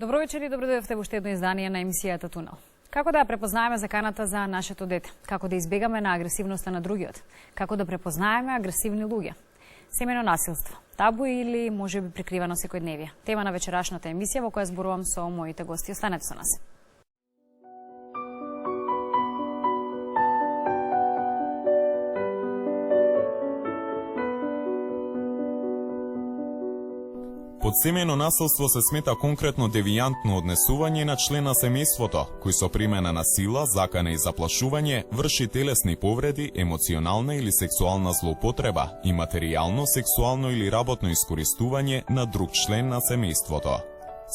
Добро вечер и добро дојдовте во уште едно издание на емисијата Тунел. Како да ја препознаеме заканата за нашето дете? Како да избегаме на агресивноста на другиот? Како да препознаеме агресивни луѓе? Семено насилство, табу или можеби прикривано секојдневие? Тема на вечерашната емисија во која зборувам со моите гости. Останете со нас. Под семејно насилство се смета конкретно девијантно однесување на член на семејството, кој со примена на сила, закана и заплашување врши телесни повреди, емоционална или сексуална злоупотреба и материјално, сексуално или работно искористување на друг член на семејството.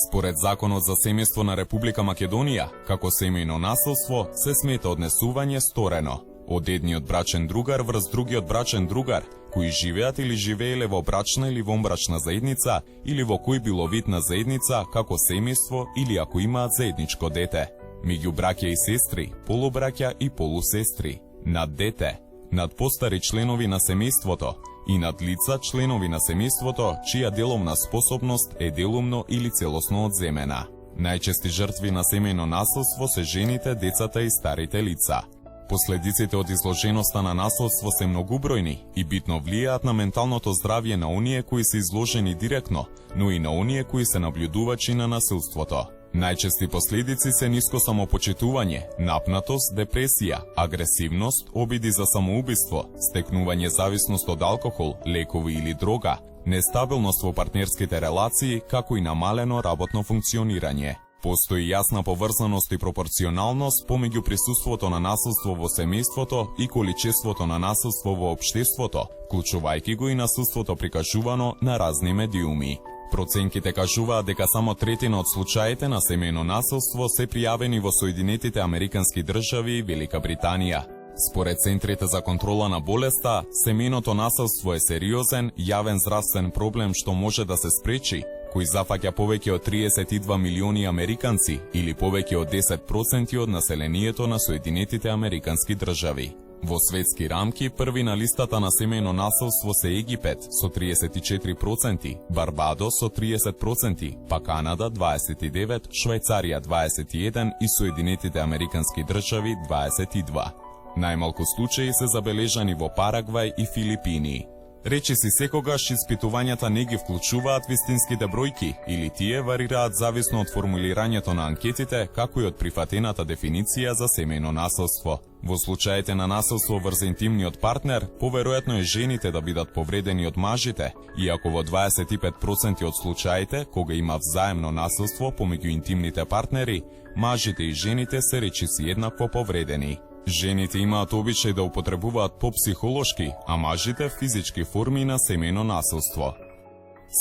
Според Законот за семејство на Република Македонија, како семејно насилство се смета однесување сторено од едниот брачен другар врз другиот брачен другар, кои живеат или живееле во брачна или вонбрачна заедница или во кој било вид на заедница како семејство или ако имаат заедничко дете, меѓу браќа и сестри, полубраќа и полусестри, над дете, над постари членови на семејството и над лица членови на семејството чија деловна способност е делумно или целосно одземена. Најчести жртви на семејно насилство се жените, децата и старите лица. Последиците од изложеноста на насилство се многубројни и битно влијаат на менталното здравје на оние кои се изложени директно, но и на оние кои се наблюдувачи на насилството. Најчести последици се ниско самопочитување, напнатост, депресија, агресивност, обиди за самоубиство, стекнување зависност од алкохол, лекови или дрога, нестабилност во партнерските релации, како и намалено работно функционирање. Постои јасна поврзаност и пропорционалност помеѓу присуството на насилство во семејството и количеството на насилство во општеството, вклучувајќи го и насилството прикажувано на разни медиуми. Проценките кажуваат дека само третина од случаите на семејно насилство се пријавени во Соединетите Американски држави и Велика Британија. Според Центрите за контрола на болеста, семејното насилство е сериозен, јавен здравствен проблем што може да се спречи, кој зафаќа повеќе од 32 милиони американци или повеќе од 10% од населението на Соединетите Американски држави. Во светски рамки, први на листата на семејно насилство се Египет со 34%, Барбадос со 30%, па Канада 29%, Швајцарија 21% и Соединетите Американски држави 22%. Најмалку случаи се забележани во Парагвај и Филипини. Речиси секогаш испитувањата не ги вклучуваат вистинските бројки или тие варираат зависно од формулирањето на анкетите, како и од прифатената дефиниција за семејно насилство. Во случаите на насилство врз интимниот партнер, поверојатно е жените да бидат повредени од мажите, иако во 25% од случаите, кога има взаемно насилство помеѓу интимните партнери, мажите и жените се речиси еднакво повредени. Жените имаат обичај да употребуваат по-психолошки, а мажите физички форми на семејно насилство.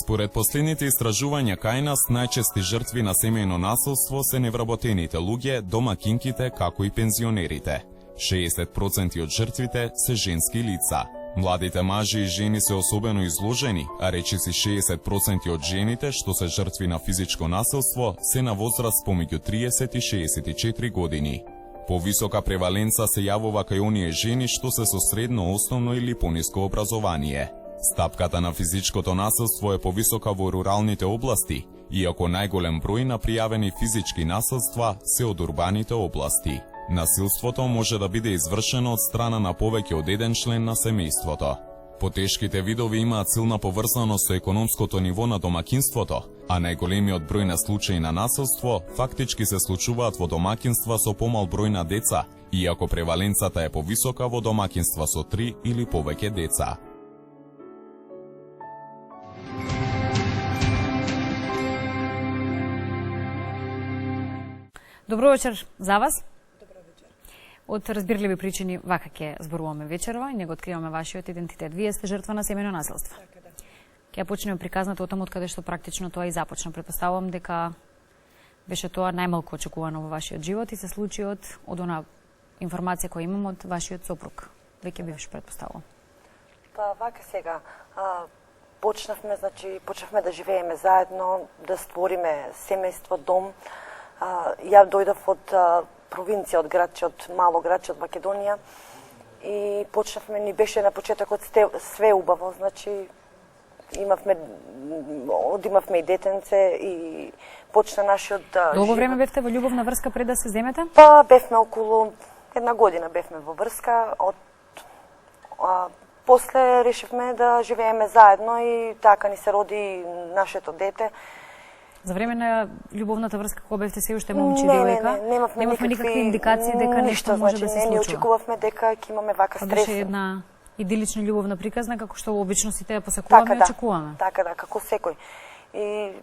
Според последните истражувања кај нас, најчести жртви на семејно насилство се невработените луѓе, домакинките, како и пензионерите. 60% од жртвите се женски лица. Младите мажи и жени се особено изложени, а речиси 60% од жените што се жртви на физичко насилство се на возраст помеѓу 30 и 64 години. Повисока преваленца се јавува кај оние жени што се со средно, основно или пониско образование. Стапката на физичкото насилство е повисока во руралните области, иако најголем број на пријавени физички насилства се од урбаните области. Насилството може да биде извршено од страна на повеќе од еден член на семејството. Потешките видови имаат силна поврзаност со економското ниво на домакинството, а најголемиот број на случаи на насилство фактички се случуваат во домакинства со помал број на деца, иако преваленцата е повисока во домакинства со 3 или повеќе деца. Добро вечер за вас. Од разбирливи причини вака ќе зборуваме вечерва и не го откриваме вашиот идентитет. Вие сте жртва на семејно насилство. Ќе почнеме приказната од таму од каде што практично тоа и започна. Претпоставувам дека беше тоа најмалку очекувано во вашиот живот и се случи од она информација која имам од вашиот сопруг. Веќе бивш, претпоставувам. Па вака сега почнавме да живееме заедно, да створиме семејство, дом. Ја дојдов од провинција, од градче, од мало градче од Македонија и почнавме, ни беше на почетокот све убаво, значи одимавме и детенце и почна нашиот Долго време бевте во љубовна врска пред да се земете? Па бевме околу една година бевме во врска, после решивме да живееме заедно и така ни се роди нашето дете. За време на љубовната врска кога бевте се уште момче и девојка, немавме никакви индикации дека нешто може да се случува. Не очекувавме дека ќе имаме вака стрес. Беше една идилична љубовна приказна како што обично сите ја посакуваме и очекуваме. Така да, како секој. И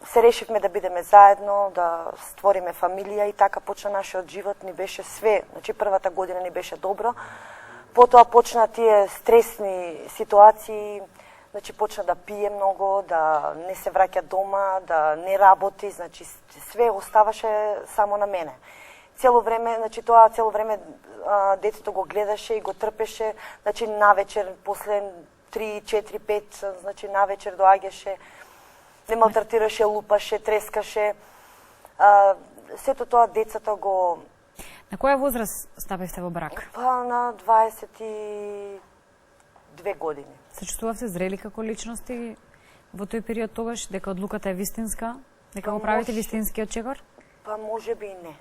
се решивме да бидеме заедно, да створиме фамилија и така почна нашиот живот, ни беше све. Значи првата година ни беше добро. Потоа почна тие стресни ситуации, значи почна да пие многу, да не се враќа дома, да не работи, значи све оставаше само на мене. Цело време детето го гледаше и го трпеше, значи навечер после 3, 4, 5, значи навечер доаѓаше, не малтретираше, лупаше, трескаше. Сето тоа децата го... На која возраст стапевте во брак? Па на 22 години. Се чувствувавте зрели како личности во тој период тогаш, дека одлуката е вистинска, дека го правите вистинскиот чекор? Па може би и не.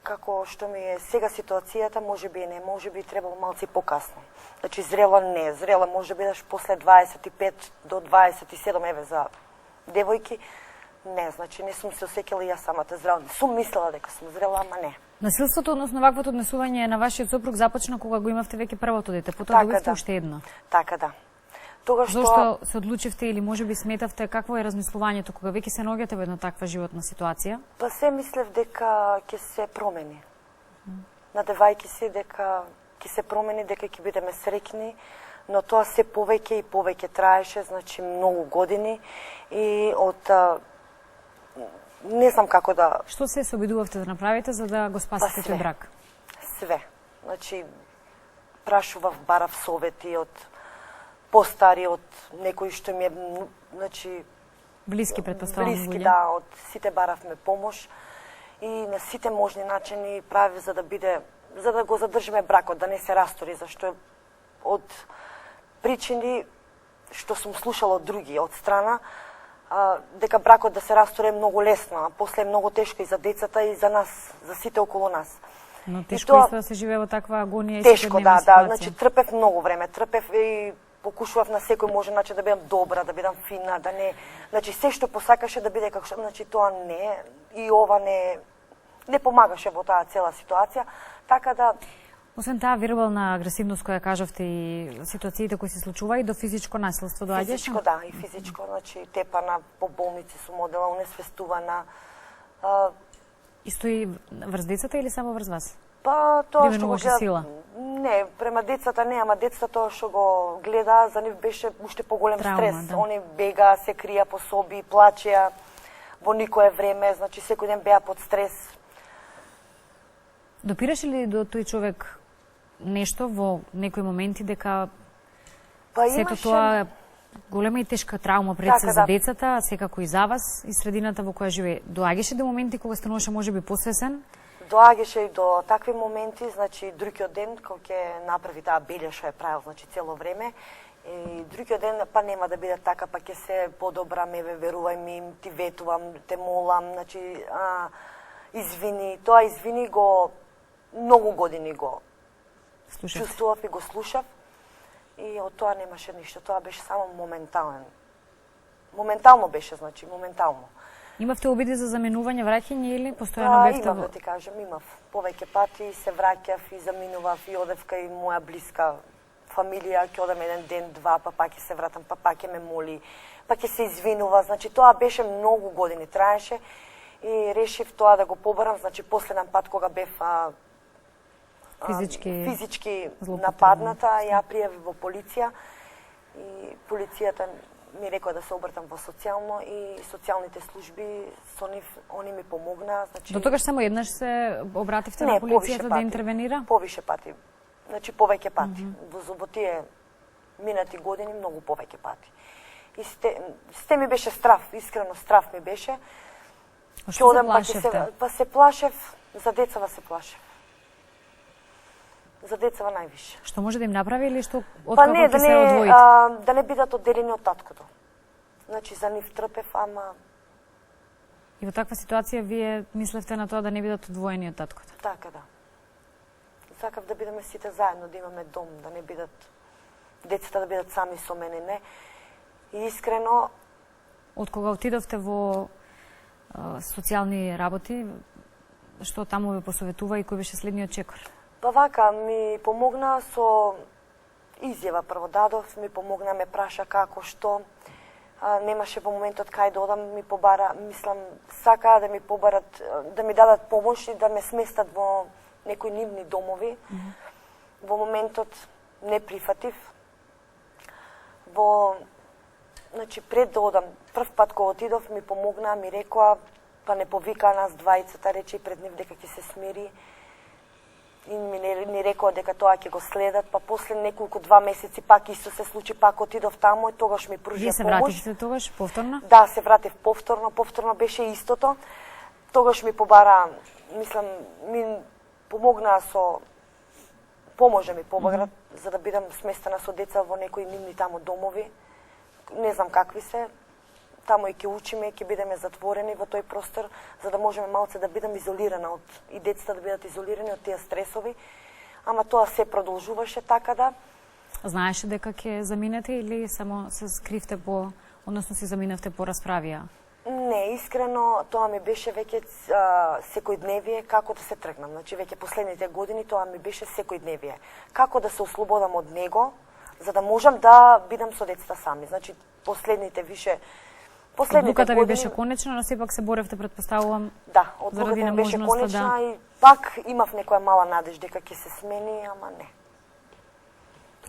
Како што ми е сега ситуацијата, може би и не, може би требало малци покасно. Значи зрела не, зрела може би даш после 25 до 27 еве за девојки. Не, значи не сум се осеќала и јас самата зрела. Сум мислела дека сум зрела, ама не. Насилството, односно ваквото однесување на вашиот сопруг започна кога го имавте веќе првото дете, потоа добивте уште едно. Така да. Тогаш Зошто се одлучивте или можеби сметавте какво е размислувањето кога веќе се наоѓате во една таква животна ситуација? Па се мислев дека ќе се промени. Надевајќи се дека ќе се промени, дека ќе бидеме среќни, но тоа се повеќе и повеќе траеше, значи многу години и од не знам како да... Што се обидувавте да направите за да го спасите тој брак? Све. Значи, прашував, барав совети од постари, од некои што ми е, значи... Блиски, предпоставувам, блиски, да, од сите баравме помош и на сите можни начини прави за да го задржиме бракот, да не се растори, зашто од причини што сум слушала од други, од страна, дека бракот да се растори е многу лесно, а после е многу тешко и за децата и за нас, за сите околу нас. Но тешко исто да се живее во таква агонија и тешко, секојдневна ситуација. Значи трпев многу време, трпев и покушував на секој можен начин да бидам добра, да бидам фина, да не, значи се што посакаше да биде како што, значи тоа не и ова не помагаше во таа цела ситуација, така да... Освен таа вербална агресивност која кажавте и ситуациите кои се случува и до физичко насилство доаѓаше? Физичко, да, и физичко, значи тепана по болници сум одела, унесвестувана. Исто и врз децата или само врз вас? Па тоа што го гледа... сила? Не, према децата не, ама децата тоа што го гледа, за нив беше уште поголем стрес. Да. Они бега, се крија по соби, плачеа во никое време, значи секој ден беа под стрес. Допираше ли до тој човек нешто во некои моменти дека сето тоа голема и тешка траума пред се за децата, секако и за вас и средината во која живее? Доаѓаше до моменти кога стануваше можеби посвесен? Доаѓаше и до такви моменти, значи другиот ден кога ќе направи таа белја што е правил, значи цело време, и другиот ден па нема да биде така, па ќе се подобра, ме верувај ми, ти ветувам, те молам, значи извини, тоа извини го многу години го чувствував и го слушав и од тоа немаше ништо, тоа беше само моментален. Моментално беше, значи, моментално. Имавте обиди за заменување, враќање или постојано бевте? Имав, да ти кажем, имав. Повеќе пати се враќав и заминував и одев кај моја блиска фамилија, ќе одам еден ден, два, па пак ќе се вратам, па пак ќе ме моли, па ќе се извинува, значи тоа беше многу години траеше и решив тоа да го побарам, значи последен пат кога бев физички нападната, ја пријавив во полиција и полицијата ми рекоа да се обртам во социјално и социјалните служби со нив, они ми помогнаа. Значи... До тогаш само еднаш се обративте на полицијата да интервенира? Повише пати. Значи повеќе пати. Во тие минати години многу повеќе пати. И сте ми беше страв, искрено страв ми беше. Што се плашевте? Па се плашев, за децава се плашев. За децава највише. Што може да им направи или што Па откако не, ќе се одвоите? да не бидат одделени од таткото. Значи за нив трпев, ама И во таква ситуација вие мислевте на тоа да не бидат одвоени од таткото? така да. Сакав да бидеме сите заедно, да имаме дом, да не бидат децата да бидат сами со мене, не. И искрено, Од кога отидовте во социјални работи, што таму ве посоветува и кој беше следниот чекор? па вака ми помогна со изјава прво дадов, ми помогна, ме праша како, што. Немаше во моментот кај да одам, ми побара, мислам, сакаа да ми побарат, да ми дадат помош и да ме сместат во некои нивни домови. Во моментот не прифатив. Значи, пред да одам, прв пат кога отидов, ми помогна, ми рекоа, па не повика нас двајцата, рече и пред нив дека ќе се смири. И ни рекоа дека тоа ќе го следат, па после неколку 2 месеци пак исто се случи, пак отидов таму и тогаш ми пружија Вие се помош. вративте тогаш повторно? Да, се вратив повторно беше истото. Тогаш ми побара, мислам, ми помогнаа со поможа ми побарат за да бидам сместена со деца во некои нивни таму домови. Не знам какви се. Таму и ќе учиме, ќе бидеме затворени во тој простор, за да можеме малце да бидам изолирана и децата да бидат изолирани од тие стресови. Ама тоа се продолжуваше така да. Знаеше дека ќе заминете или само се скривте односно си заминавте по расправија? Не, искрено тоа ми беше веќе секојдневие како да се тргнам. Значи веќе последните години тоа ми беше секојдневие. Како да се ослободам од него, за да можам да бидам со децата сами. Значи последните Одлуката ви години беше конечна, но сепак се боревте, предпоставувам, да, заради одлуката ми беше неможноста конечна да... и пак имав некоја мала надеж дека ќе се смени, ама не.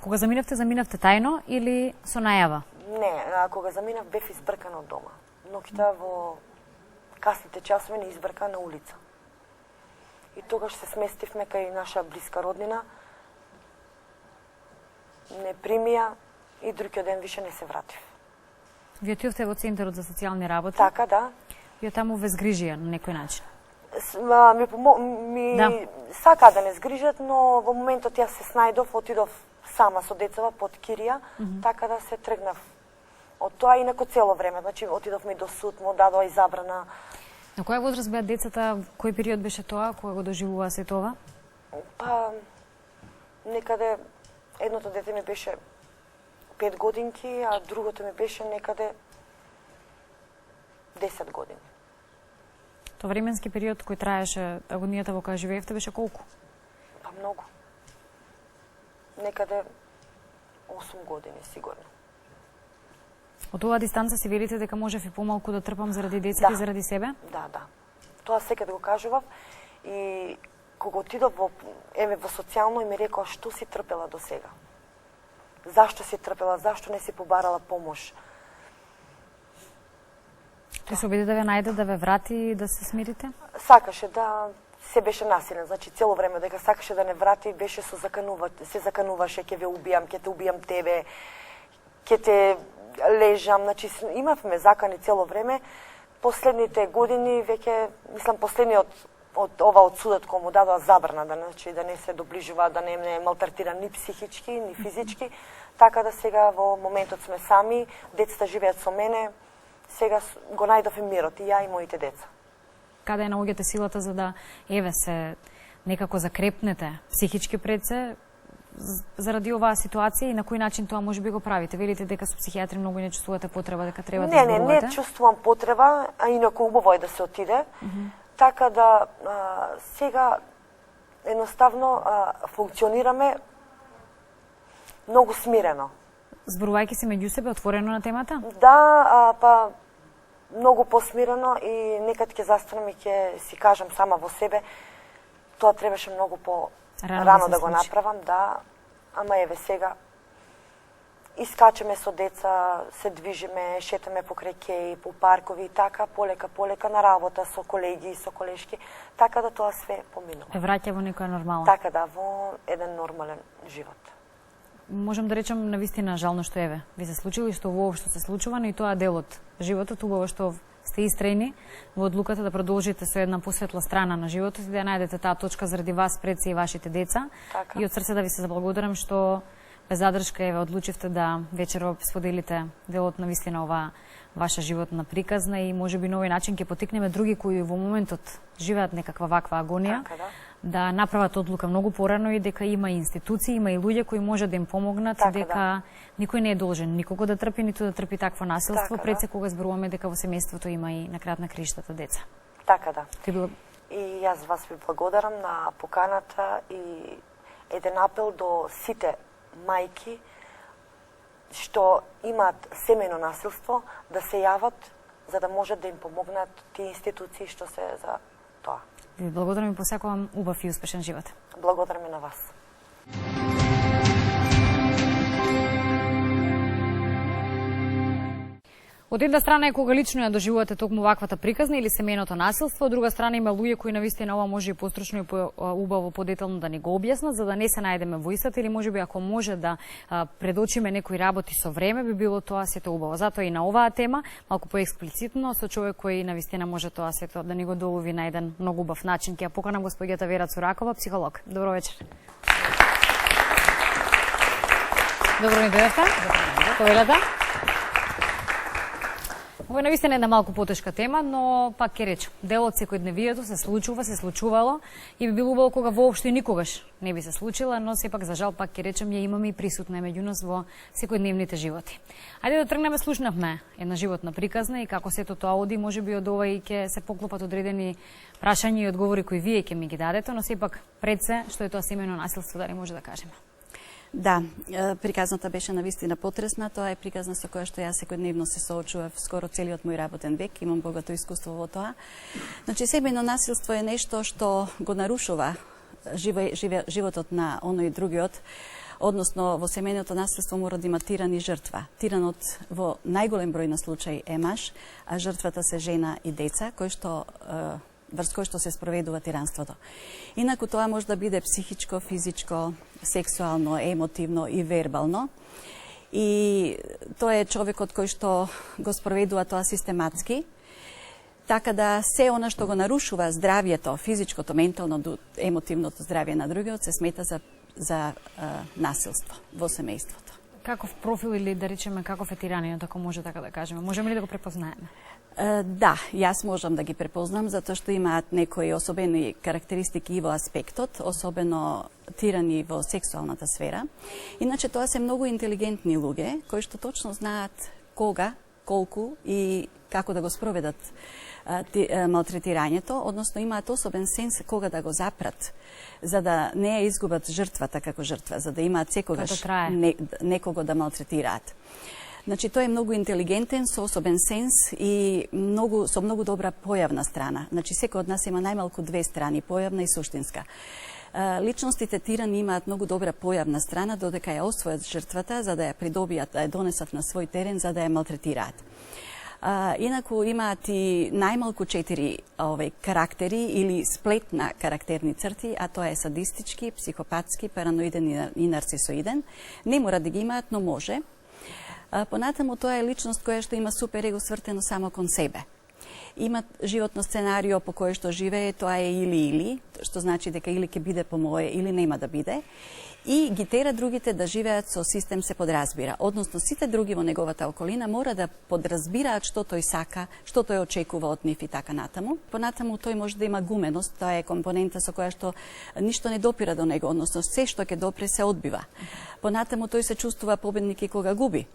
Кога заминавте тајно или со најава? Не, кога заминав бев избркана од дома. Ноќта во касните часови не избрка на улица. И тогаш се сместивме кај наша блиска роднина. Не примија и другиот ден више не се вратив. Вие отидовте во Центарот за социјални работи? Така, да. И таму ве згрижија на некој начин? Ми Да. сакаа да не згрижат, но во моментот јас се снајдов, отидов сама со децава под кирија, така да се тргнав од тоа, инако цело време. Значи, отидовме и до суд, му дадоа и забрана. На која возраст беа децата, кој период беше тоа, кога го доживуваа се това? Па, некаде, едното дете ми беше 5 годинки, а другото ми беше некаде 10 години. Тоа временски период кој траеше агонијата во која живеевте беше колку? Па многу. Некаде 8 години, сигурно. Од оваа дистанца си велите дека можев и помалку да трпам заради децата и заради себе? Да, да. Тоа секаде го кажував и кога отидов во социјално и ми рекоа што си трпела до сега. Зашто си трпела, зашто не си побарала помош? Тој се обиди да ве најде, да ве врати и да се смирите? Сакаше да се беше насилен, значи цело време дека сакаше да не врати, беше се закануваше, ќе ве убијам, ќе те убијам тебе, ќе те лежам, значи имавме закани цело време. Последните години веќе, мислам последниот од судот кој му дадоа забрана да не се доближува, да не малтретира ни психички, ни физички, така да сега во моментот сме сами, децата живеат со мене, сега го најдов и мирот и ја и моите деца. Каде ја наоѓате силата за да се некако закрепнете психички пред се заради оваа ситуација и на кој начин тоа може би го правите? Велите дека со психијатри многу не чувствувате потреба дека треба да зборувате? Не чувствувам потреба, а инаку убаво е да се отиде. Така да сега едноставно функционираме многу смирено. Зборувајќи се меѓу себе отворено на темата? Да, па многу посмирено и некад ќе застанам и ќе си кажам сама во себе, тоа требаше многу рано да го направам, да, ама еве сега искачеме со деца, се движиме, шетаме покрај кеи, по паркови и така, полека на работа со колеги и со колешки, така да тоа све поминува. Враќа во некоја нормална. Така да, во еден нормален живот. Можам да речам навистина жално што ви се случило и што воопшто се случува, но и тоа дел од животот, убаво што сте истрајни во одлуката да продолжите со една посветла страна на животот и да ја најдете таа точка заради вас, пред се и вашите деца. Така. И од срце да ви се заблагодарам што без задршка еве одлучивте да вечерва споделите делот на вистина ова ваша животна приказна и можеби на овој начин ќе потикнеме други кои во моментот живеат некаква ваква агонија, Така, да направат одлука многу порано и дека има институции, има и луѓе кои може да им помогнат, Така, дека никој не е должен никого да трпи, ниту да трпи такво насилство, Така, пред се кога зборуваме дека во семејството има и на крајот на краиштата деца. Така да. И јас вас ви благодарам на поканата и еден апел до сите мајки што имаат семејно насилство да се јават за да можат да им помогнат тие институции што се за тоа. Ви благодарам и посакувам убав и успешен живот. Благодарам и на вас. Од една страна е кога лично ја доживувате токму ваквата приказна или семејното насилство, од друга страна има луѓе кои навистина ова може и постручно и убаво подетално да ни го објаснат, за да не се најдеме во истата или можеби ако може да предочиме некои работи со време, би било тоа сето убаво. Затоа и на оваа тема, малку поексплицитно, со човек кој навистина може тоа сето да ни го долови на еден многу убав начин. Ќе ја поканам господјата Вера Цуракова, психолог. Добро вечер. Добро ни дојдовте. Повелете. Ова е навистина една малку потешка тема, но пак ќе речем, дел од секојдневието се случува, се случувало и би било убаво кога воопшто никогаш не би се случила, но сепак за жал пак ќе речем ја имаме и присутна меѓу нас во секојдневните животи. Ајде да тргнеме, слушнавме една животна приказна и како сето тоа оди, можеби од ова и ќе се поклопат одредени прашања и одговори кои вие ќе ми ги дадете, но сепак пред се што е тоа семејно насилство, дали може да кажеме? Да, приказната беше навистина потресна. Тоа е приказна со која што јас секојдневно се соочував скоро целиот мој работен век. Имам богато искуство во тоа. Значи, семејно насилство е нешто што го нарушува животот на оној другиот, односно во семејното насилство мора да има тиран и жртва. Тиранот во најголем број на случаи е маж, а жртвата се жена и деца, кои што врз кој што се спроведува тиранството. Инаку тоа може да биде психичко, физичко, сексуално, емотивно и вербално. И тоа е човекот кој што го спроведува тоа систематски. Така да се она што го нарушува здравјето, физичкото, менталното, емотивното здравје на другиот се смета за насилство во семејството. Каков профил или да речеме каков е тираниот, ако може така да кажеме? Можеме ли да го препознаеме? Да, јас можам да ги препознам, затоа што имаат некои особени карактеристики и во аспектот, особено тирани во сексуалната сфера. Иначе тоа се многу интелигентни луѓе, кои што точно знаат кога, колку и како да го спроведат малтретирањето, односно имаат особен сенс кога да го запрат, за да не ја изгубат жртвата како жртва, за да имаат секогаш некого да малтретираат. Значи, тој е многу интелигентен, со особен сенс и со многу добра појавна страна. Значи, секој од нас има најмалку две страни, појавна и суштинска. Личностите тирани имаат многу добра појавна страна, додека ја освојат жртвата, за да ја придобијат, да ја донесат на свој терен, за да ја малтретираат. Инаку имаат и најмалку 4 карактери или сплет на карактерни црти, а тоа е садистички, психопатски, параноиден и нарцисоиден. Не мора да ги имаат, но може. Понатаму тоа е личност која што има суперего свртено само кон себе. Има животно сценарио по кое што живее, тоа е или, што значи дека или ќе биде по мое, или нема да биде. И ги тера другите да живеат со систем се подразбира. Односно, сите други во неговата околина мора да подразбираат што тој сака, што тој очекува од нив и така натаму. Понатаму тој може да има гуменост, тоа е компонента со која што ништо не допира до него, односно се што ќе допре се одбива. Понатаму тој се чувствува победник и кога губи.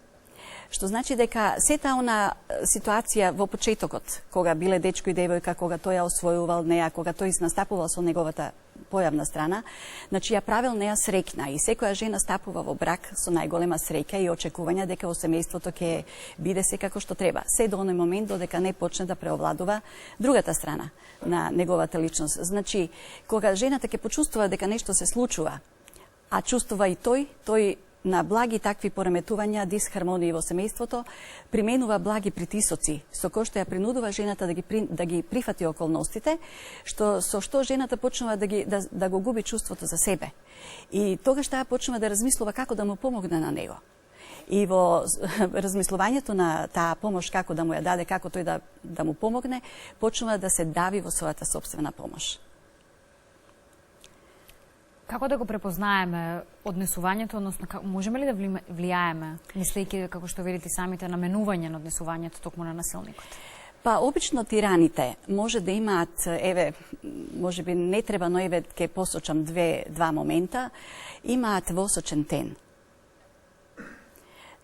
Што значи дека сета она ситуација во почетокот, кога биле дечко и девојка, кога тој ја освојувал неа, кога тој настапувал со неговата појавна страна, значи ја правил неа среќна и секоја жена стапува во брак со најголема среќа и очекувања дека во семејството ќе биде се како што треба. Се до оној момент додека не почне да преовладува другата страна на неговата личност. Значи, кога жената ќе почувствува дека нешто се случува, а чувствува и тој на благи такви пореметувања, дисхармонии во семејството, применува благи притисоци, со кој што ја принудува жената да ги прифати околностите, со што жената почнува да го губи чувството за себе. И тогаш таа почнува да размислува како да му помогне на него. И во размислувањето на таа помош, како да му ја даде, како тој да му помогне, почнува да се дави во својата собствена помош. Како да го препознаеме однесувањето, односно можеме ли да влијаеме, мислејќи како што видите самите, наменување на однесувањето токму на насилникот? Па, обично тираните може да имаат, еве, може би не треба, но еве, ке посочам два момента, имаат восочен тен.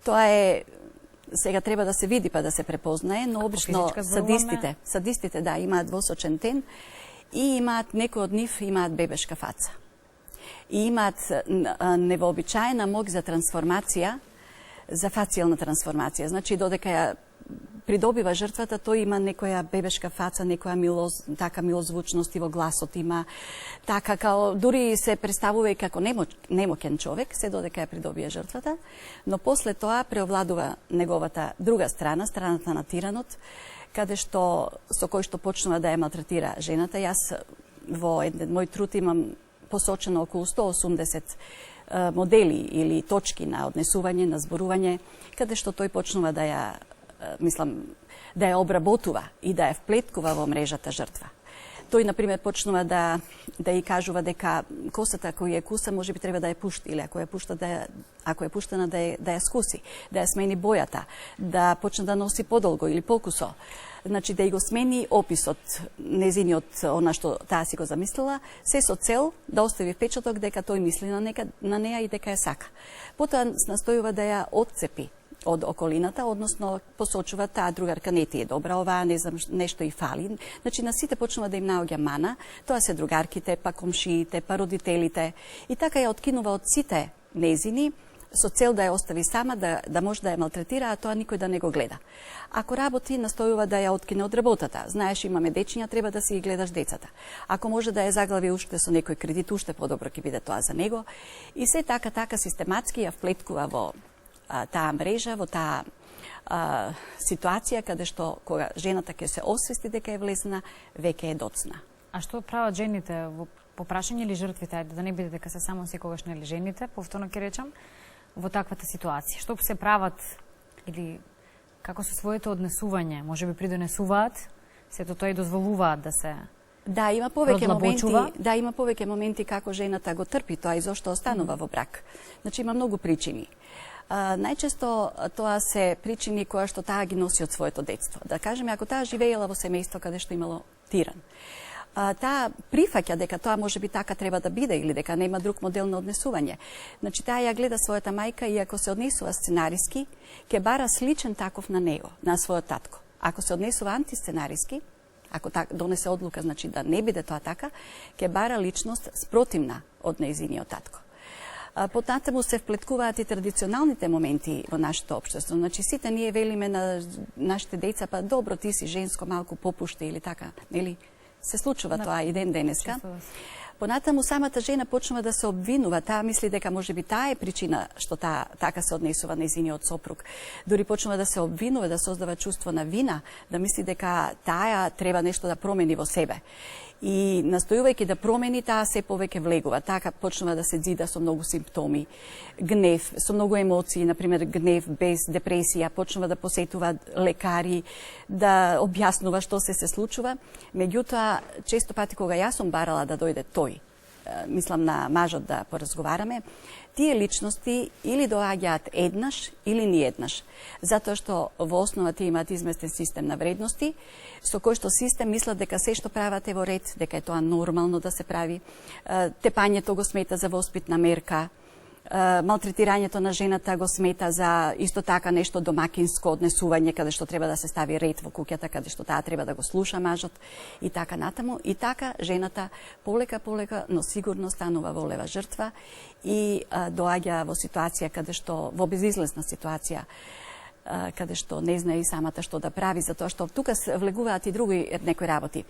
Тоа е, сега треба да се види па да се препознае, но обично садистите, да, имаат восочен тен и имаат, некои од нив имаат бебешка фаца. И имаат невообичаена мог за трансформација, за фацијална трансформација. Значи, додека ја придобива жртвата, тој има некоја бебешка фаца, некоја така милозвучност и во гласот има, така као, дури се представува и како немоќен човек, се додека ја придобие жртвата, но после тоа преовладува неговата друга страна, страната на тиранот, каде што, со кој што почнува да ја малтретира жената. Јас во еден мој труд имам посочено околу 180 модели или точки на однесување, на зборување, каде што тој почнува да ја, да ја обработува и да ја вплеткува во мрежата жртва. Тој, например, почнува да ја кажува дека косата која ја куса може би треба да ја пушти, или ако е пуштена да ја скуси, да ја смени бојата, да почне да носи подолго или покусо. Значи, да ја го смени описот, незиниот, она што таа си го замислила, се со цел да остави впечаток дека тој мисли на неја и дека ја сака. Потоа настојува да ја отцепи од околината, односно посочува таа другарка не ти е добра, оваа не знам нешто и фали. Значи на сите почнува да им наоѓа мана, тоа се другарките, па комшиите, па родителите и така ја откинува од сите незини со цел да ја остави сама, да може да ја малтретира, а тоа никој да не го гледа. Ако работи, настојува да ја откине од работата. Знаеш, имаме дечиња, треба да си ги гледаш децата. Ако може да ја заглави уште со некој кредит, уште подобро ќе биде тоа за него. И се така систематски ја вплеткува во таа мрежа, во таа ситуација каде што кога жената ќе се освести дека е влезна, веќе е доцна. А што прават жените во попрашање или жртвите, да не биде дека се само секогаш нели жените, повторно ќе речам, во таквата ситуација? Што се прават или како со своето однесување, можеби придонесуваат, сето тоа и дозволуваат да се Да, има повеќе моменти како жената го трпи тоа и зошто останува во брак. Значи има многу причини. Најчесто тоа се причини која што таа ги носи од своето детство. Да кажеме, ако таа живеела во семејство каде што имало тиран, таа прифаќа дека тоа може би така треба да биде или дека нема друг модел на однесување. Значи таа ја гледа својата мајка и ако се однесува сценариски, ќе бара сличен таков на него, на својот татко. Ако се однесува антисценариски, ако донесе одлука, значи да не биде тоа така, ќе бара личност спротивна од нејзиниот татко. Потнатаму се вплеткуваат и традиционалните моменти во нашето општество. Значи сите ние велиме на нашите деца, па добро, ти си женско, малку попушти или така, нели? Се случува тоа и денеска. Понатаму самата жена почнува да се обвинува, таа мисли дека можеби таа е причина што таа така се однесува нејзиниот сопруг. Дури почнува да се обвинува, да создава чувство на вина, да мисли дека таа треба нешто да промени во себе. И настојувајќи да промени, таа се повеќе влегува. Така почнува да се ѕида со многу симптоми. Гнев, со многу емоции, например гнев без депресија, почнува да посетува лекари, да објаснува што се случува. Меѓутоа, често пати кога јас сум барала да дојде тој, мислам на мажот да поразговараме, тие личности или доаѓаат еднаш или ниеднаш, затоа што во основа тие имаат изместен систем на вредности, со кој што систем мислат дека се што прават е во ред, дека е тоа нормално да се прави, тепањето го смета за воспитна мерка, малтретирањето на жената го смета за исто така нешто домакинско однесување, каде што треба да се стави ред во куќата, каде што таа треба да го слуша мажот и така натаму. И така жената полека, но сигурно станува волева жртва и доаѓа во ситуација каде што, во безизлезна ситуација, каде што не знае и самата што да прави, затоа што тука влегуваат и други некои работи.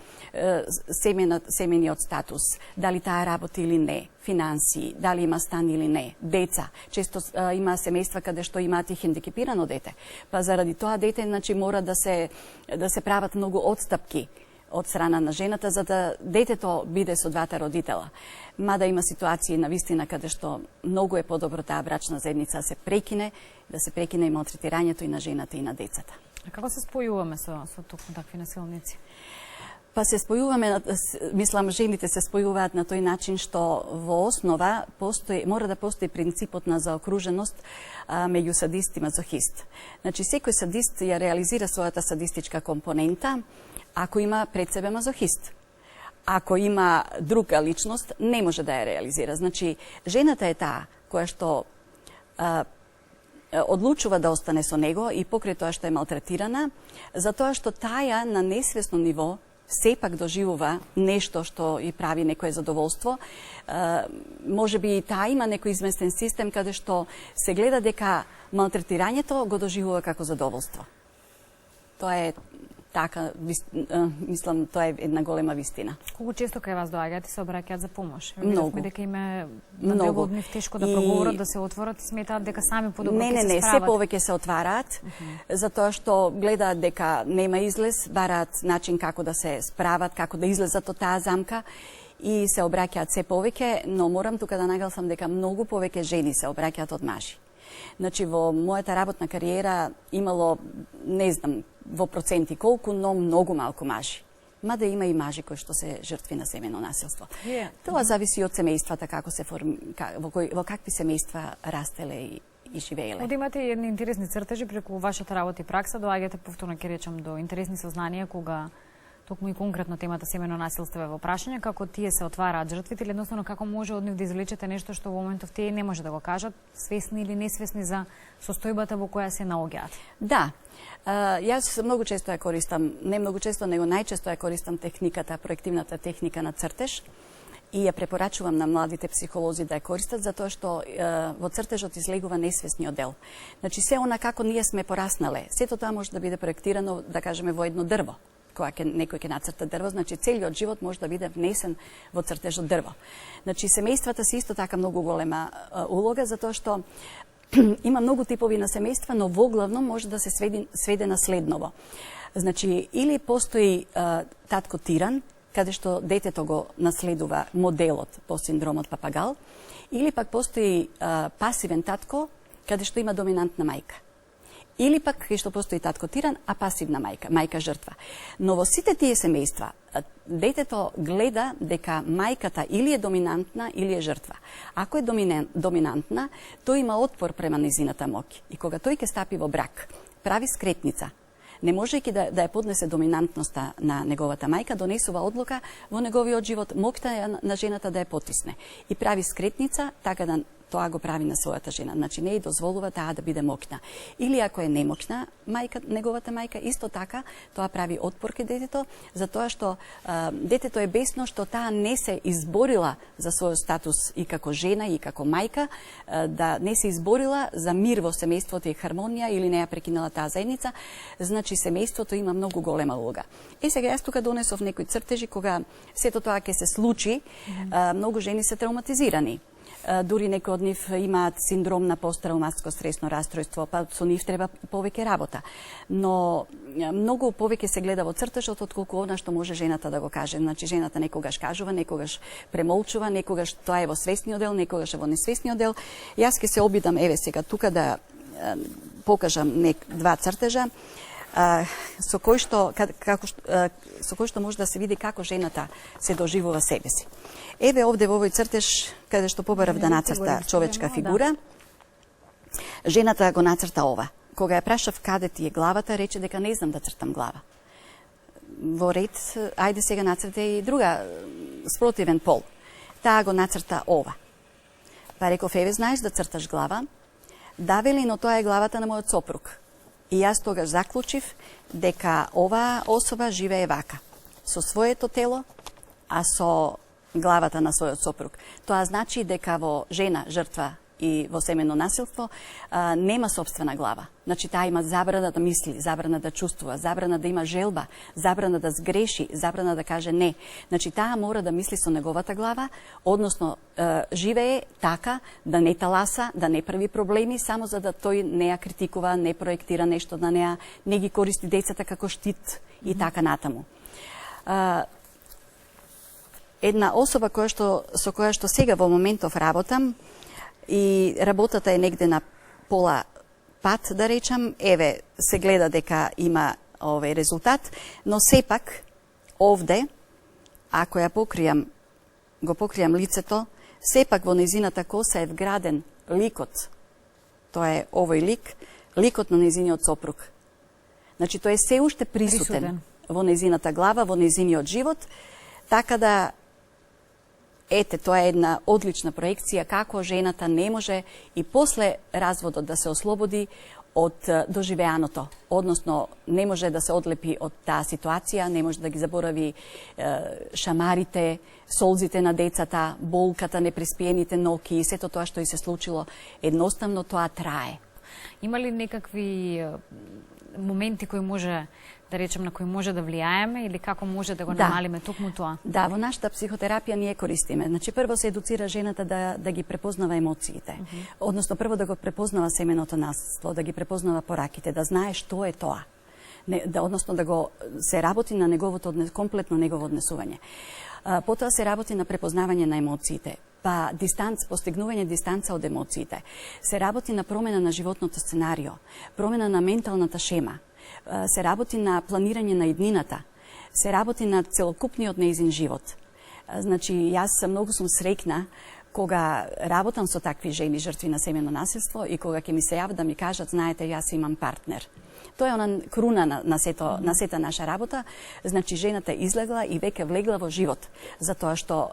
Семениот статус, дали таа работи или не, финансии, дали има стан или не, деца. Често има семејства каде што имаат и хендикепирано дете. Па заради тоа дете, значи, мора да се прават многу отстапки од страна на жената за да детето биде со двата родитела. Мада има ситуации на вистина каде што многу е подобро таа брачна заедница да се прекине и малтретирањето и на жената и на децата. А како се спојуваме со токму такви насилници? Па се спојуваме, мислам, жените се спојуваат на тој начин што во основа мора да постои принципот на заокруженост меѓу садист и мазохист. Значи, секој садист ја реализира својата садистичка компонента ако има пред себе мазохист. Ако има друга личност, не може да ја реализира. Значи, жената е таа која што одлучува да остане со него и покрај тоа што е малтретирана, затоа што таја на несвесно ниво сепак доживува нешто што и прави некое задоволство. Може би и таа има некој изместен систем каде што се гледа дека малтретирањето го доживува како задоволство. Тоа е така, мислам, тоа е една голема вистина. Колку често кај вас доаѓаат и се обраќаат за помош? Многу. Видовме дека име многу од нив тешко да проговорат, да се отворат и сметаат дека сами подобро ќе се справат. Се повеќе се отвараат, затоа што гледаат дека нема излез, бараат начин како да се справат, како да излезат од таа замка и се обраќаат се повеќе, но морам тука да нагласам дека многу повеќе жени се обраќаат од мажи. Значи, во мојата работна кариера имало, не знам во проценти колку, но многу малку мажи. Мада има и мажи кои што се жртви на семено насилство. Тоа зависи од семејствата, како се во какви семејства растеле и живееле. Овде имате едни интересни цртежи преку вашата работа и пракса, доаѓате повторно ќе речам до интересни сознанија кога токму и конкретно темата семено насилство е во прашање, како тие се отвараат жртвите или едноставно како може од нив да извлечете нешто што во моментов тие не може да го кажат, свесни или несвесни за состојбата во која се наоѓаат. Да. Јас многу често ја користам, не многу често, него најчесто ја користам техниката, проективната техника на цртеж и ја препорачувам на младите психолози да ја користат, затоа што во цртежот излегува несвесниот дел. Значи, се она како ние сме пораснале, сето тоа може да биде проектирано, да кажеме, во едно дрво. Кога некој ќе нацрта дрво, значи целиот живот може да биде внесен во цртежот дрво. Значи, семејствата се исто така многу голема улога, затоа што има многу типови на семејства, но воглавно може да се сведе на следново. Значи, или постои татко тиран, каде што детето го наследува моделот по синдромот папагал, или пак постои пасивен татко, каде што има доминантна мајка. Или пак кај што постои татко тиран, а пасивна мајка жртва. Но во сите тие семејства, детето гледа дека мајката или е доминантна, или е жртва. Ако е доминантна, тој има отпор према низината моќ. И кога тој ќе стапи во брак, прави скретница, не можејќи да ја поднесе доминантноста на неговата мајка, донесува одлука во неговиот живот моќта на жената да ја потисне. И прави скретница, така да тоа го прави на својата жена. Значи, не ја дозволува таа да биде моќна. Или ако е немоќна неговата мајка, исто така, тоа прави отпор кај детето, затоа што детето е бесно што таа не се изборила за својот статус и како жена и како мајка, да не се изборила за мир во семејството и хармонија или не ја прекинала таа заедница, значи семејството има многу голема улога. Сега јас тука донесов некои цртежи кога сето тоа ќе се случи, многу жени се травматизирани. Дури некои од нив имаат синдром на посттравматско стресно растројство, па со нив треба повеќе работа. Но многу повеќе се гледа во цртежот отколку она што може жената да го каже. Значи, жената некогаш кажува, некогаш премолчува, некогаш тоа е во свесниот дел, некогаш е во несвесниот дел. Јас ќе се обидам, еве сега, тука да покажам два цртежа, со кој што може да се види како жената се доживува себе си. Еве овде во овој цртеж, каде што побарав да нацрта човечка фигура, жената го нацрта ова. Кога ја прашав каде ти е главата, рече дека не знам да цртам глава. Во ред, ајде сега нацрта и друга, спротивен пол. Таа го нацрта ова. Па реков, еве, знаеш да црташ глава? Да, вели, но тоа е главата на мојот сопруг. И јас тогаш заклучив дека оваа особа живее вака, со своето тело, а со главата на својот сопруг. Тоа значи дека во жена жртва и во семено насилство нема сопствена глава. Значи, таа има забрана да мисли, забрана да чувствува, забрана да има желба, забрана да сгреши, забрана да каже не. Значи, таа мора да мисли со неговата глава, односно живее така да не таласа, да не прави проблеми, само за да тој не ја критикува, не проектира нешто на неа, не ги користи децата како штит и така натаму. Една особа со која што сега во моментов работам и работата е негде на пола пат, да речам, еве, се гледа дека има овој резултат, но сепак овде, ако ја го покријам лицето, сепак во незината коса е вграден ликот. Тоа е овој ликот на незиниот сопруг. Значи, тој е се уште присутен во незината глава, во незиниот живот, така да ете, тоа е една одлична проекција како жената не може и после разводот да се ослободи од доживеаното, односно не може да се одлепи од таа ситуација, не може да ги заборави шамарите, солзите на децата, болката, непреспиените ноки и сето тоа што и се случило. Едноставно тоа трае. Има ли некакви моменти кои може, да речем, на кои може да влијаеме или како може да го намалиме токму тоа? Да, во нашата психотерапија ние користиме. Значи, прво се едуцира жената да ги препознава емоциите. Односно, прво да го препознава семеното наследство, да ги препознава пораките, да знае што е тоа. Односно, да го се работи на неговото, комплетно негово однесување. Потоа се работи на препознавање на емоциите, па постигнување дистанца од емоциите. Се работи на промена на животното сценарио, промена на менталната шема, се работи на планирање на иднината, се работи на целокупниот неизин живот. Значи, јас многу сум среќна кога работам со такви жени жртви на семено насилство и кога ќе ми се јават да ми кажат, знаете, јас имам партнер. Тоа е она круна на сета наша работа. Значи, жената излегла и веќе влегла во живот. Затоа што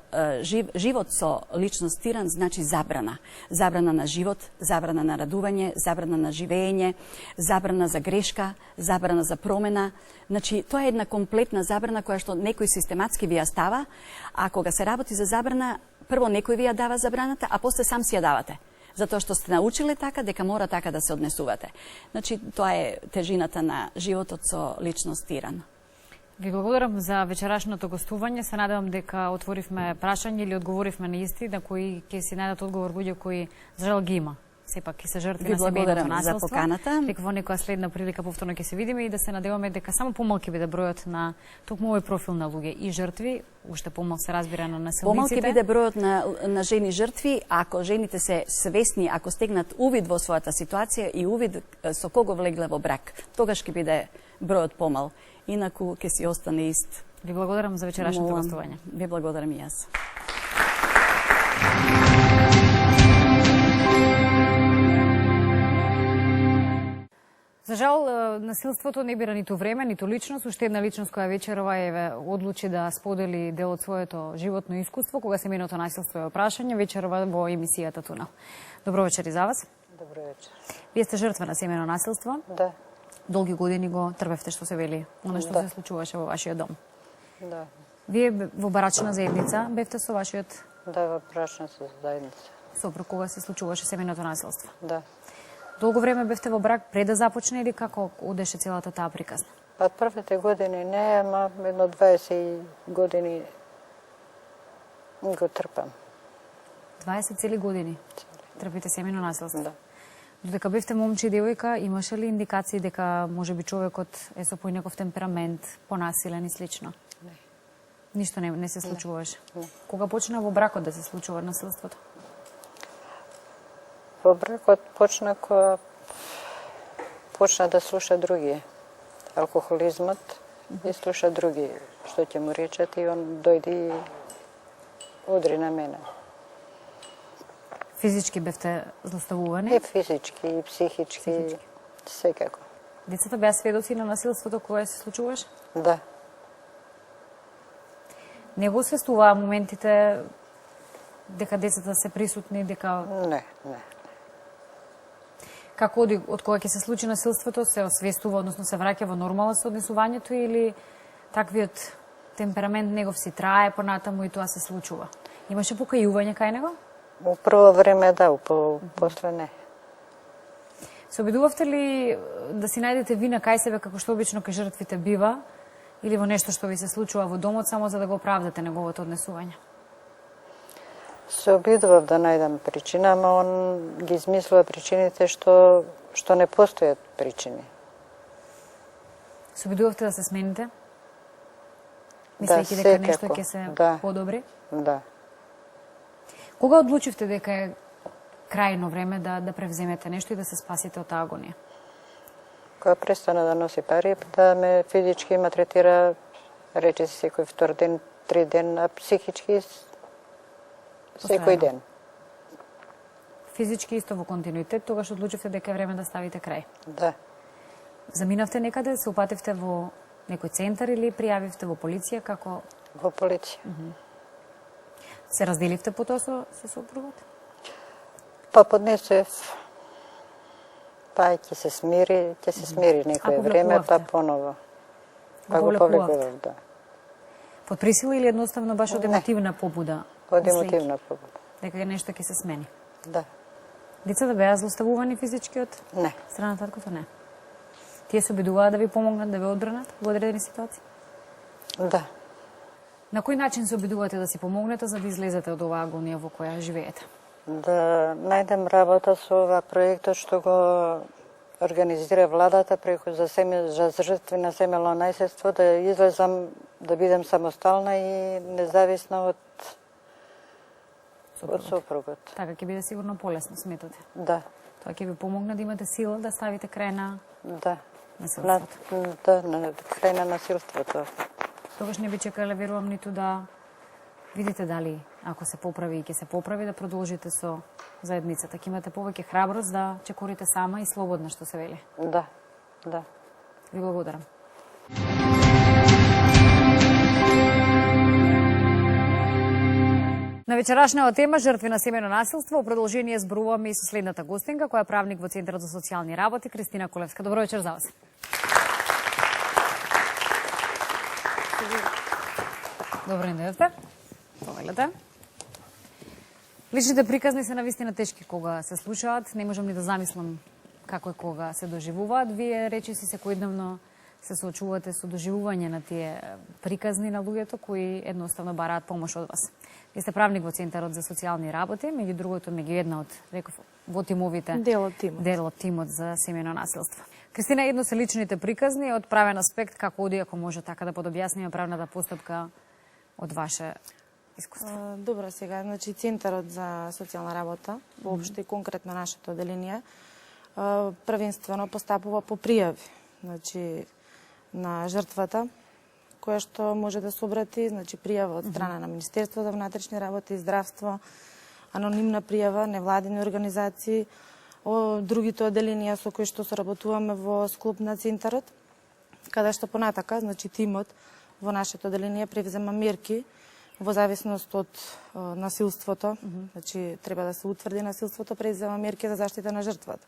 живот со личност тиран значи забрана. Забрана на живот, забрана на радување, забрана на живење, забрана за грешка, забрана за промена. Значи, тоа е една комплетна забрана која што некој систематски ви ја става, а кога се работи за забрана, прво некој ви ја дава забраната, а после сам си ја давате. Затоа што сте научиле така, дека мора така да се однесувате. Значи, тоа е тежината на животот со личност тиран. Ви благодарам за вечерашното гостување. Се надевам дека отворивме прашање или одговоривме на исти, на кои ќе си најдат одговор луѓе кои за жал ги има. Сепак ќе се жртви на семејното насилство. За поканата. Дека во некоја следна прилика повторно ќе се видиме и да се надеваме дека само помал ќе биде бројот на токму овој профил на луѓе и жртви, уште помал се разбира на насилниците. Помал ќе биде бројот на жени жртви, ако жените се свесни, ако стегнат увид во својата ситуација и увид со кого влегле во брак, тогаш ќе биде бројот помал. Инаку ќе си остане ист. Ви благодарам за вечерашното гостување. Ви благодарам и јас. За жал, насилството не бира ниту време, ниту личност. Уште една личност која вечерова одлучи да сподели дел од своето животно искуство, кога семејното насилство е опрашање, вечерова во емисијата Тунел. Добро вечер и за вас. Добро вечер. Вие сте жртва на семејно насилство. Да. Долги години го трпевте, што се вели, оно што се случуваше во вашиот дом. Да. Вие во барачна заедница бевте со вашиот... Да, во барачна заедница. Сопруг, кога се случуваше семејното насилство. Да. Долго време бевте во брак пред да започне или како одеше целата таа приказна? Па првите години не, ама едно 20 години го трпам. 20 цели години трпите семејно насилство? Да. Додека бевте момче и девојка, имаше ли индикации дека можеби човекот е со поинаков темперамент, понасилен и слично? Не. Ништо не се случуваше? Не. Кога почна во бракот да се случува насилството? Во бракот почна да слуша други. Алкохолизмот и слуша други што ќе му речат и он дојде и удри на мене. Физички бевте злоставувани? И физички, и психички, секако. Децата беа сведоци на насилството кое се случуваше? Да. Не го освестуваа моментите дека децата се присутни, дека... Не. Како од кога ќе се случи насилството, се освестува, односно се враќа во нормала со однесувањето или таквиот темперамент негов си трае понатаму и тоа се случува? Имаше покајување кај него? Во прво време да, после не. Се обидувавте ли да си најдете вина кај себе како што обично кај жртвите бива или во нешто што ви се случува во домот само за да го оправдате неговото однесување? Се обидував да најдам причина, ама он ги измислува причините што не постојат причини. Се обидувавте да се смените? Мислејќи дека нешто ќе се подобри? Да. Кога одлучивте дека е крајно време да превземете нешто и да се спасите од таа агонија? Кога престана да носи пари, да ме физички ме третира, рече си секој втор ден, 3 ден, а психички секој ден. Физички исто во континуитет, тогаш одлучивте дека е време да ставите крај? Да. Заминавте некаде, се упативте во некој центар или пријавивте во полиција, како? Во полиција. Се разделивте потоа со сопругот? Па поднесев, па ќе се смири некој време, па поново. Па го повлекував, да. Под присила или едноставно баш од емотивна побуда? Од емотивна побуда. Дека нешто ќе се смени? Да. Децата беа злоставувани физички од Не. страна на таткото? Не. Тие се обидуваа да ви помогнат, да ве одбранат во одредени ситуации? Да. На кој начин се обидувате да си помогнете за да излезете од оваа агонија во која живеете? Да најдем работа со ова проектот што го организира владата преку за жртви на семејно наследство, да излезам, да бидем самостална и независна од сопругот. Така ќе биде сигурно полесно, сметате? Да. Тоа ќе ви помогне да имате сила да ставите крај на насилството. Да, на крај на насилството. Тогаш не би чекале, верувам, ниту да видите дали, ако се поправи и ќе се поправи, да продолжите со заедницата. Ќе имате повеќе храброст да чекорите сама и слободна, што се вели. Да, да. Ви благодарам. На вечерашната тема жртви на семејно насилство, во продолжение зборуваме и со следната гостинка, која е правник во Центарот за социјални работи, Кристина Колевска. Добро вечер за вас. Добро не дојдовте. Повелете. Личните приказни се навистина тешки кога се слушаат. Не можам ни да замислам како е кога се доживуваат. Вие речиси секојдневно се соочувате со доживување на тие приказни на луѓето кои едноставно бараат помош од вас. Вие сте правник во Центарот за социјални работи, меѓу другото една од, реков, во тимовите. Дел од тимот за семејно насилство. Кристина, едно се личните приказни од правен аспект, како оди, ако може така да подобјасниме правната постапка од ваше искуство. Добро, сега, значи Центарот за социјална работа, воопшто и конкретно нашето одделение, првенствено постапува по пријави, значи на жртвата, која што може да се обрати, значи пријава од страна на Министерството за внатрешни работи и здравство, анонимна пријава, невладини организации, другите одделенија со кои што соработуваме во склоп на Центарот, каде што понатака, значи тимот во нашето одделение превзема мерки во зависност од насилството, значи треба да се утврди насилството, превзема мерки за заштита на жртвата.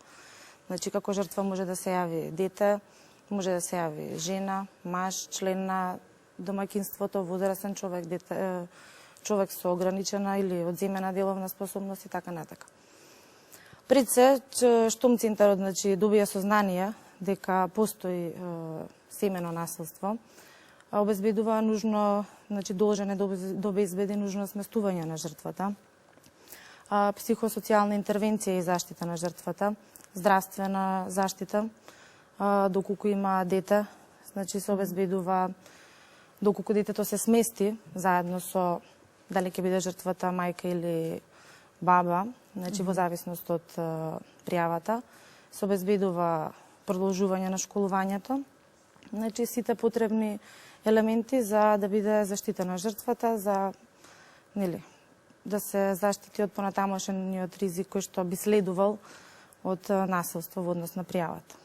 Значи како жртва може да се јави дете, може да се јави жена, маж, член на домаќинството, возрастен човек, човек со ограничена или одземена деловна способност и така натака. Пред се, штом Центарот значи добија сознание дека постои семено насилство, обезбедува нужно, значи должен е да обезбеди нужно сместување на жртвата, психосоцијална интервенција и заштита на жртвата, здравствена заштита, доколку има дете, значи се обезбедува доколку детето се смести заедно со дали ќе биде жртвата мајка или баба, значи во зависност од пријавата, се обезбедува продолжување на школувањето, значи сите потребни елементи за да биде заштитена жртвата, за да се заштити од понатамошниот ризик кој што би следувал од насилство во однос на пријавата.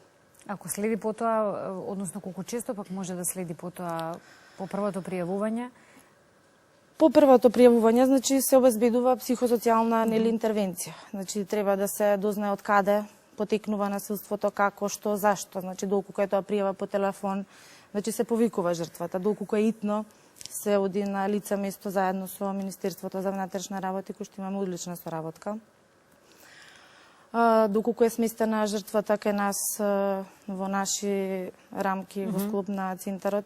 Ако следи потоа, односно колку често пак може да следи потоа по првото пријавување? По првото пријавување, значи се обезбедува психосоцијална интервенција. Значи треба да се дознае од каде потекнува насилството, како, што, зашто. Значи доколку е тоа пријава по телефон, значи се повикува жртвата. Доколку е итно, се оди на лице место заедно со Министерството за внатрешни работи, кој што имаме одлична соработка. Доколку е сместена жртвата кај нас во наши рамки во склоп на Центарот,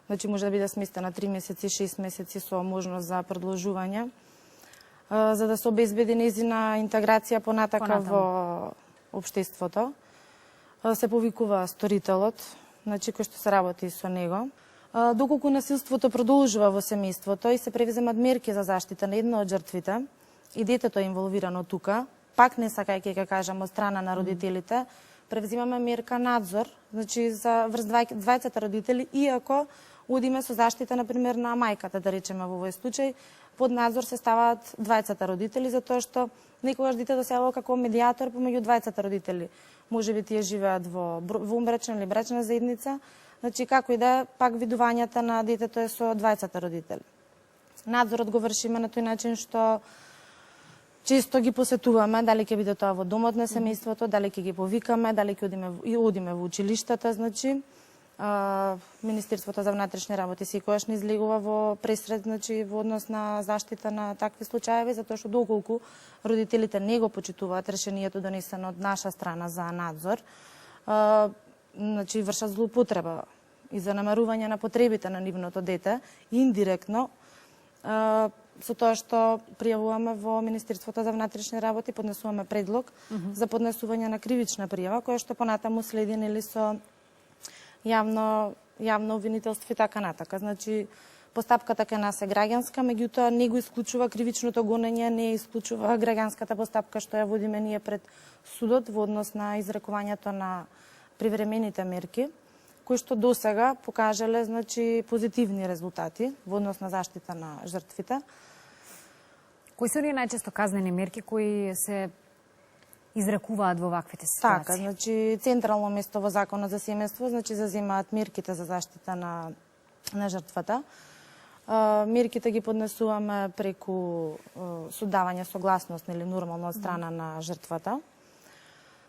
значи може да биде сместена 3 месеци, 6 месеци со можност за продолжување, за да се обезбеди нејзина интеграција понатака во општеството. Се повикува сторителот, значи кој што се работи со него. Доколку насилството продолжува во семејството и се превземат мерки за заштита на една од жртвите и детето е инволвирано тука, пак не сакајќи ќе кажам од страна на родителите, превзимаме мерка надзор, значи за врз двајцата родители, иако одиме со заштита, например, на мајката, да речеме во овој случај, под надзор се ставаат двајцата родители, затоа што некогаш детето се јавува како медијатор помеѓу двајцата родители. Можеби тие живеат во умбрачна или брачна заедница, значи како и да пак видувањата на детето е со двајцата родители. Надзорот го вршиме на тој начин што често ги посетуваме, дали ќе биде тоа во домот на семејството, дали ќе ги повикаме, дали ќе одиме во училиштата, значи Министерството за внатрешни работи секогаш не излегува во пресред, значи во однос на заштита на такви случаеви, затоа што доколку родителите не го почитуваат решението донесено од наша страна за надзор, значи вршат злоупотреба и занемарување на потребите на нивното дете, индиректно, со тоа што пријавуваме во Министерството за внатрешни работи, поднесуваме предлог за поднесување на кривична пријава, која што понатаму следи нели со јавно обвинителство и така натака. Значи, постапката кај нас е граѓанска, меѓутоа не го исклучува кривичното гонење, не исклучува граѓанската постапка што ја водиме ние пред судот во однос на изрекувањето на привремените мерки, кои што досега покажале, значи, позитивни резултати во однос на заштита на жртвите. Кои се оние најчесто казнени мерки кои се изрекуваат во ваквите ситуации? Така, значи централно место во Законот за семејство, значи заземаат мерките за заштита на жртвата. Мерките ги поднесуваме преку судавање согласност или нормално од страна на жртвата.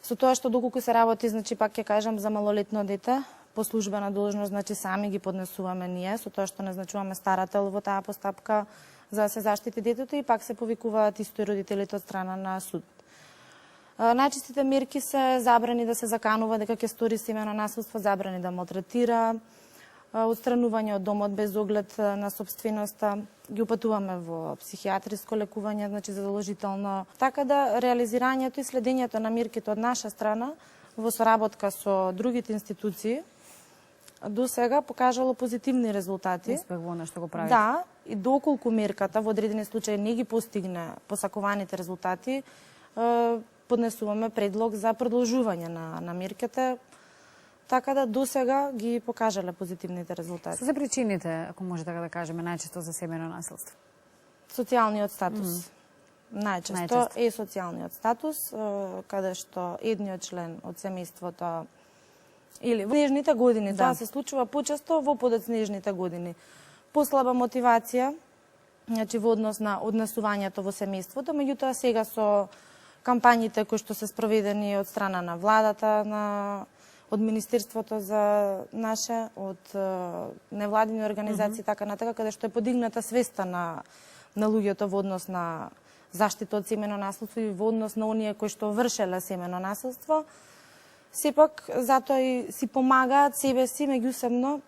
Со тоа што доколку се работи, значи пак ќе кажам за малолетно дете, по службена должност, значи сами ги поднесуваме ние, со тоа што назначуваме старател во таа постапка за да се заштити детето и пак се повикуваат исто родителите од страна на суд. Најчестите мерки се забрани да се заканува дека ќе стори семејно насилство, забрани да малтретира, отстранување од домот без оглед на собственоста, ги упатуваме во психијатриско лекување, значи задолжително. Така да реализирањето и следењето на мерките од наша страна во соработка со другите институции до сега покажало позитивни резултати. Успех во што го правите. Да, и доколку мерката во одредени случаи не ги постигне посакуваните резултати, поднесуваме предлог за продолжување на мерките, така да до сега ги покажале позитивните резултати. Што се причините, ако може така да кажеме, најчесто за семејно насилство? Социјалниот статус. Најчесто е социјалниот статус, каде што едниот член од семејството или во снежните години, тоа се случува почесто во подоцнежните години. Послаба мотивација, значи во однос на однесувањето во семејството, меѓутоа сега со кампањите кои што се спроведени од страна на владата, од Министерството за наше, од невладини организации, така натака, каде што е подигната свеста на луѓето во однос на заштита од семејно насилство и во однос на оние кои што вршеле семејно насилство, сепак затоа и си помагаат себе си меѓусебно.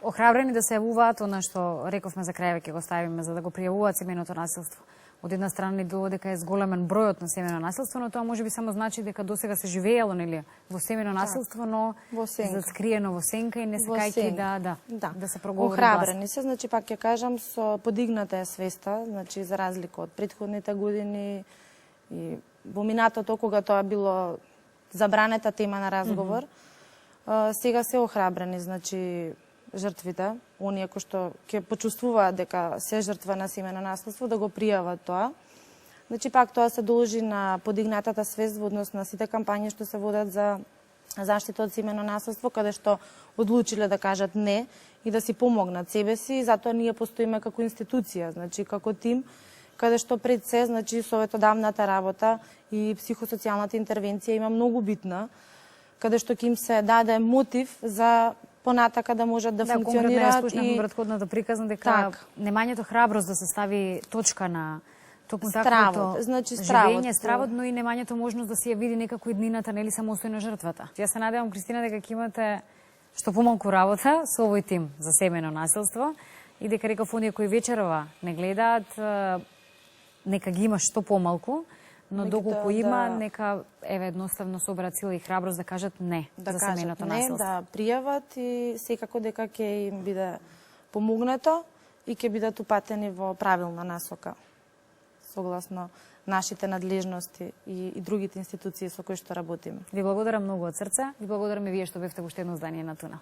Охрабрени да се јавуваат, она што рековме за крај ќе го ставиме за да го пријавуваат семејното насилство. Од една страна дека е зголемен бројот на семејно насилство, но тоа можеби само значи дека досега се живеело нели во семејно насилство, но заскриено во сенка и не сакајќи да се проговори. Охрабрени се, значи пак ќе кажам со подигната е свеста, значи за разлика од претходните години и во минатото кога тоа било забранета тема на разговор, сега се охрабрени, значи жртвите, оние кои што ќе почувствуваат дека се жртва на семејно насилство, да го пријават тоа. Значи пак тоа се должи на подигнатата свест во однос на сите кампањи што се водат за заштита од семејно насилство, каде што одлучиле да кажат не и да си помогнат себе си, и затоа ние постоиме како институција, значи како тим, каде што пред се, значи советодавната работа и психосоцијалната интервенција има многу битна, каде што ќе им се даде мотив за понатака да можат да функционираат. Да, конкретно претходната приказна дека немањето храброст да се стави точка на токму таквото живење, стравот, но и немањето можност да се ја види некако иднината, нели самостојно жртвата. Јас се надевам, Кристина, дека ќе имате што помалку работа со овој тим за семејно насилство и дека реков оние кои вечерова не гледаат, нека ги има што помалку, Но доколку има, нека едноставно соберат сила и храброст да кажат не за семејното насилство. Да пријават и секако дека ќе им биде помогнато и ќе бидат упатени во правилна насока, согласно нашите надлежности и другите институции со кои што работиме. Ви благодарам многу од срце. Ви благодарам и вие што бевте во уште едно издание на Туна.